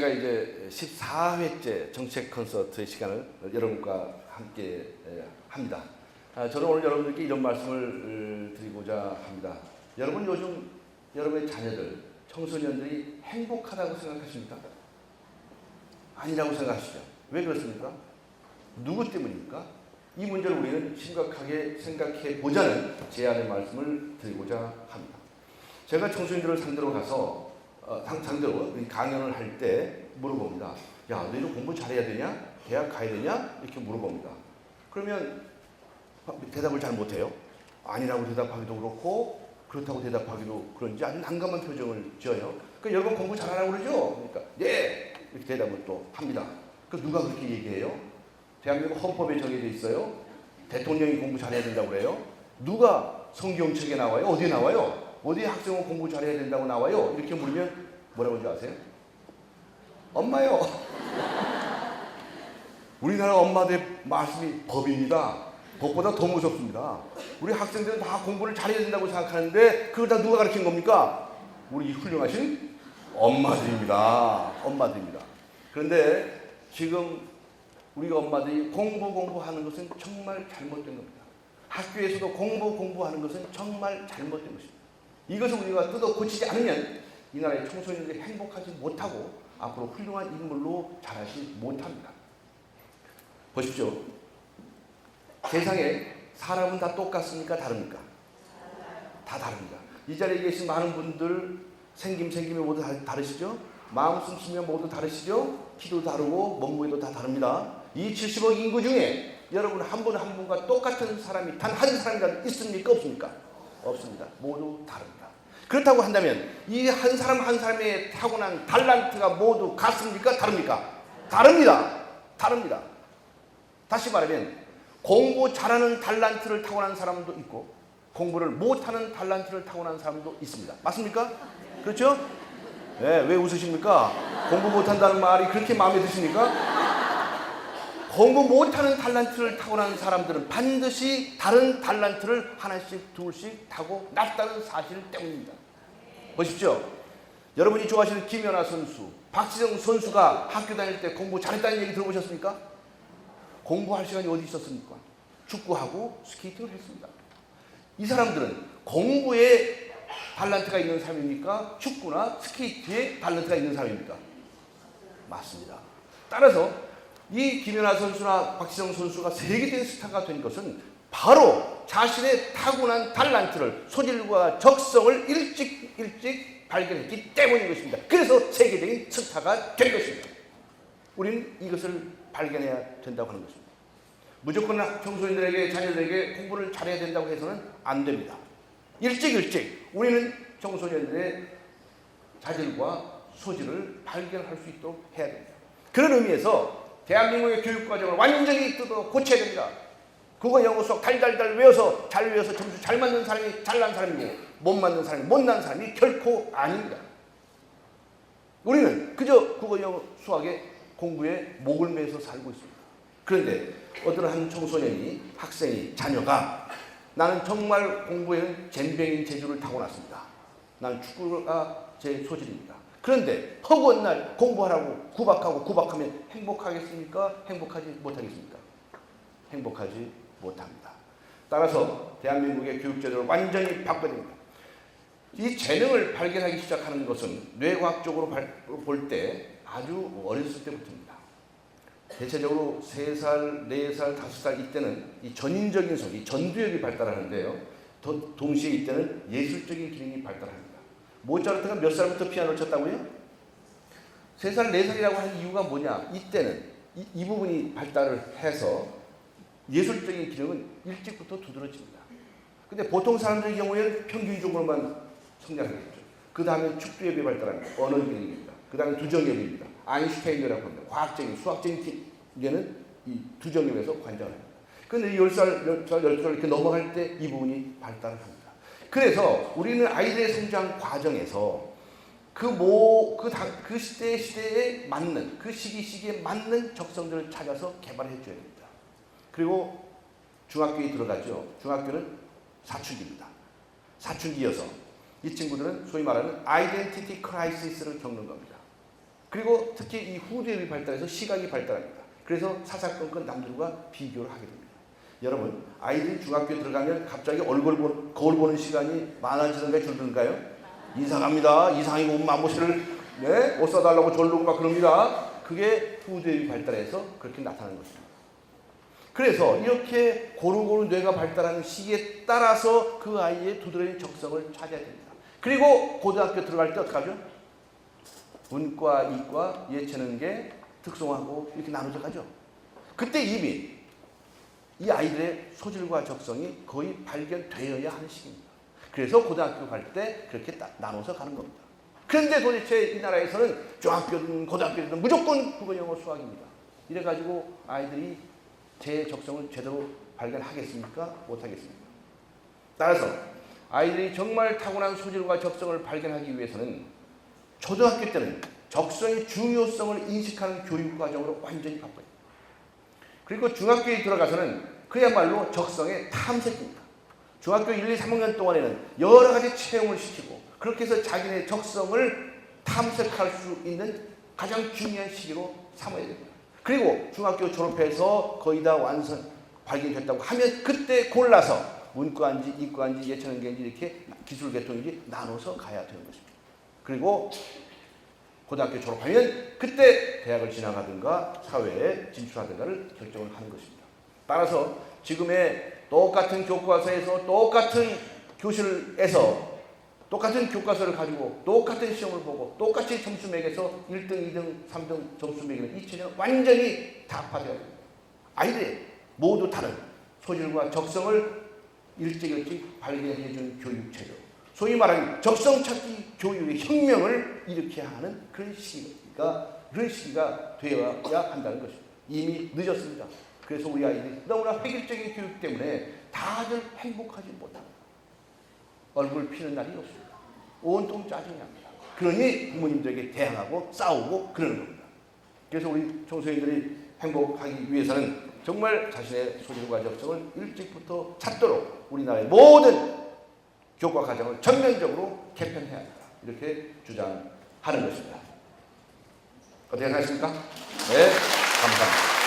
제가 이제 14회째 정책 콘서트의 시간을 여러분과 함께 합니다. 저는 오늘 여러분들께 이런 말씀을 드리고자 합니다. 여러분 요즘 여러분의 자녀들, 청소년들이 행복하다고 생각하십니까? 아니라고 생각하시죠? 왜 그렇습니까? 누구 때문입니까? 이 문제를 우리는 심각하게 생각해 보자는 제안의 말씀을 드리고자 합니다. 제가 청소년들을 상대로 가서 상대로 강연을 할 때 물어봅니다. 야, 너희도 공부 잘해야 되냐? 대학 가야 되냐? 이렇게 물어봅니다. 그러면 대답을 잘 못해요. 아니라고 대답하기도 그렇고 그렇다고 대답하기도 그런지 아주 난감한 표정을 지어요. 그러니까 여러분 공부 잘하라고 그러죠? 그러니까 네! 이렇게 대답을 또 합니다. 그 누가 그렇게 얘기해요? 대한민국 헌법에 정해져 있어요. 대통령이 공부 잘해야 된다고 그래요. 누가 성경책에 나와요? 어디에 나와요? 어디에 학생은 공부 잘해야 된다고 나와요? 이렇게 물으면 뭐라고 하는지 아세요? 엄마요. 우리나라 엄마들 말씀이 법입니다. 법보다 더 무섭습니다. 우리 학생들은 다 공부를 잘해야 된다고 생각하는데 그걸 다 누가 가르친 겁니까? 우리 훌륭하신 엄마들입니다. 엄마들입니다. 그런데 지금 우리가 엄마들이 공부하는 것은 정말 잘못된 겁니다. 학교에서도 공부하는 것은 정말 잘못된 것입니다. 이것을 우리가 뜯어 고치지 않으면 이 나라의 청소년들이 행복하지 못하고 앞으로 훌륭한 인물로 자라지 못합니다. 보십시오. 세상에 사람은 다 똑같습니까? 다릅니까? 다 다릅니다. 이 자리에 계신 많은 분들 생김이 모두 다르시죠? 마음 씀씀이 모두 다르시죠? 키도 다르고 몸무게도 다 다릅니다. 이 70억 인구 중에 여러분 한 분 한 분과 똑같은 사람이 단 한 사람이라도 있습니까? 없습니까? 없습니다. 모두 다릅니다. 그렇다고 한다면 이 한 사람 한 사람의 타고난 달란트가 모두 같습니까? 다릅니까? 다릅니다. 다릅니다. 다시 말하면 공부 잘하는 달란트를 타고난 사람도 있고 공부를 못하는 달란트를 타고난 사람도 있습니다. 맞습니까? 그렇죠? 네, 왜 웃으십니까? 공부 못한다는 말이 그렇게 마음에 드십니까? 공부 못하는 달란트를 타고난 사람들은 반드시 다른 달란트를 하나씩 둘씩 타고 났다는 사실 때문입니다. 보십시오. 여러분이 좋아하시는 김연아 선수, 박지성 선수가 학교 다닐 때 공부 잘했다는 얘기 들어보셨습니까? 공부할 시간이 어디 있었습니까? 축구하고 스케이팅을 했습니다. 이 사람들은 공부에 달란트가 있는 사람입니까? 축구나 스케이트에 달란트가 있는 사람입니까? 맞습니다. 따라서 이 김연아 선수나 박지성 선수가 세계적인 스타가 된 것은 바로 자신의 타고난 달란트를, 소질과 적성을 일찍 발견했기 때문인 것입니다. 그래서 세계적인 스타가 된 것입니다. 우리는 이것을 발견해야 된다고 하는 것입니다. 무조건 청소년들에게, 자녀들에게 공부를 잘해야 된다고 해서는 안 됩니다. 일찍 우리는 청소년들의 자질과 소질을 발견할 수 있도록 해야 됩니다. 그런 의미에서 대한민국의 교육과정을 완전히 뜯어 고쳐야 됩니다. 국어, 영어, 수학 달달달 외워서 잘 외워서 점수 잘 맞는 사람이 잘난 사람이고 못 맞는 사람이 못난 사람이 결코 아닙니다. 우리는 그저 국어, 영어, 수학의 공부에 목을 매서 살고 있습니다. 그런데 어떤 한 청소년이, 학생이, 자녀가 나는 정말 공부에는 젬병인 재주를 타고났습니다. 나는 축구가 제 소질입니다. 그런데 허구한 날 공부하라고 구박하면 행복하겠습니까? 행복하지 못하겠습니까? 행복하지 못합니다. 따라서 대한민국의 교육제도를 완전히 바꿔야 됩니다. 이 재능을 발견하기 시작하는 것은 뇌과학적으로 볼 때 아주 어렸을 때부터입니다. 대체적으로 3살, 4살, 5살 이때는 이 전인적인 성, 이 전두엽이 발달하는데요. 동시에 이때는 예술적인 기능이 발달합니다. 모차르트가 몇 살부터 피아노를 쳤다고요? 3살, 4살이라고 하는 이유가 뭐냐? 이때는 이 부분이 발달을 해서 예술적인 기능은 일찍부터 두드러집니다. 근데 보통 사람들의 경우에는 평균적으로만 성장하겠죠. 그 다음에 축두엽이 발달합니다. 언어 기능입니다. 그 다음에 두정엽입니다. 아인슈타인이라고 합니다. 과학적인, 수학적인 기능은 이 두정엽에서 관장을 합니다. 그런데 10살, 12살 이렇게 넘어갈 때 이 부분이 발달을 합니다. 그래서 우리는 아이들의 성장 과정에서 그 시대에 맞는, 그 시기에 맞는 적성들을 찾아서 개발해 줘야 됩니다. 그리고 중학교에 들어가죠. 중학교는 사춘기입니다. 사춘기여서 이 친구들은 소위 말하는 아이덴티티 크라이시스를 겪는 겁니다. 그리고 특히 이 후대의 발달에서 시각이 발달합니다. 그래서 사사건건 남들과 비교를 하게 됩니다. 여러분, 아이들이 중학교에 들어가면 갑자기 거울 보는 시간이 많아지는가요, 줄는가요? 이상합니다. 이상이고 맘모시를 옷 사달라고 졸르고 막 그럽니다. 그게 후대의 발달에서 그렇게 나타나는 것입니다. 그래서 이렇게 고루고루 뇌가 발달하는 시기에 따라서 그 아이의 두드러진 적성을 찾아야 됩니다. 그리고 고등학교 들어갈 때 어떡하죠? 문과, 이과, 예체능계, 특성화고 이렇게 나눠져 가죠. 그때 이미 이 아이들의 소질과 적성이 거의 발견되어야 하는 시기입니다. 그래서 고등학교 갈 때 그렇게 나눠서 가는 겁니다. 그런데 도대체 이 나라에서는 중학교든 고등학교든 무조건 국어, 영어, 수학입니다. 이래가지고 아이들이 제 적성을 제대로 발견하겠습니까? 못하겠습니까? 따라서 아이들이 정말 타고난 소질과 적성을 발견하기 위해서는 초등학교 때는 적성의 중요성을 인식하는 교육 과정으로 완전히 바꿔요. 그리고 중학교에 들어가서는 그야말로 적성의 탐색입니다. 중학교 1, 2, 3학년 동안에는 여러 가지 체험을 시키고 그렇게 해서 자기네 적성을 탐색할 수 있는 가장 중요한 시기로 삼아야 됩니다. 그리고 중학교 졸업해서 거의 다 발견됐다고 하면 그때 골라서 문과인지 이과인지 예체능계인지 이렇게 기술계통인지 나눠서 가야 되는 것입니다. 그리고 고등학교 졸업하면 그때 대학을 진학하든가 사회에 진출하든가를 결정을 하는 것입니다. 따라서 지금의 똑같은 교과서에서 똑같은 교실에서 똑같은 교과서를 가지고 똑같은 시험을 보고 똑같이 점수 매겨서 1등, 2등, 3등 점수 매기는 이 체제는 완전히 타파되어야 됩니다. 아이들이 모두 다른 소질과 적성을 일찍 발견해 주는 교육 체제. 소위 말하는 적성 찾기 교육의 혁명을 일으켜야 하는 그런 시기가 되어야 한다는 것입니다. 이미 늦었습니다. 그래서 우리 아이들이 너무나 획일적인 교육 때문에 다들 행복하지 못합니다. 얼굴 피는 날이 없습니다. 온통 짜증이 납니다. 그러니 부모님들에게 대항하고 싸우고 그러는 겁니다. 그래서 우리 청소년들이 행복하기 위해서는 정말 자신의 소질과 적성을 일찍부터 찾도록 우리나라의 모든 교과 과정을 전면적으로 개편해야 한다. 이렇게 주장하는 것입니다. 어떻게 생각하십니까? 네, 감사합니다.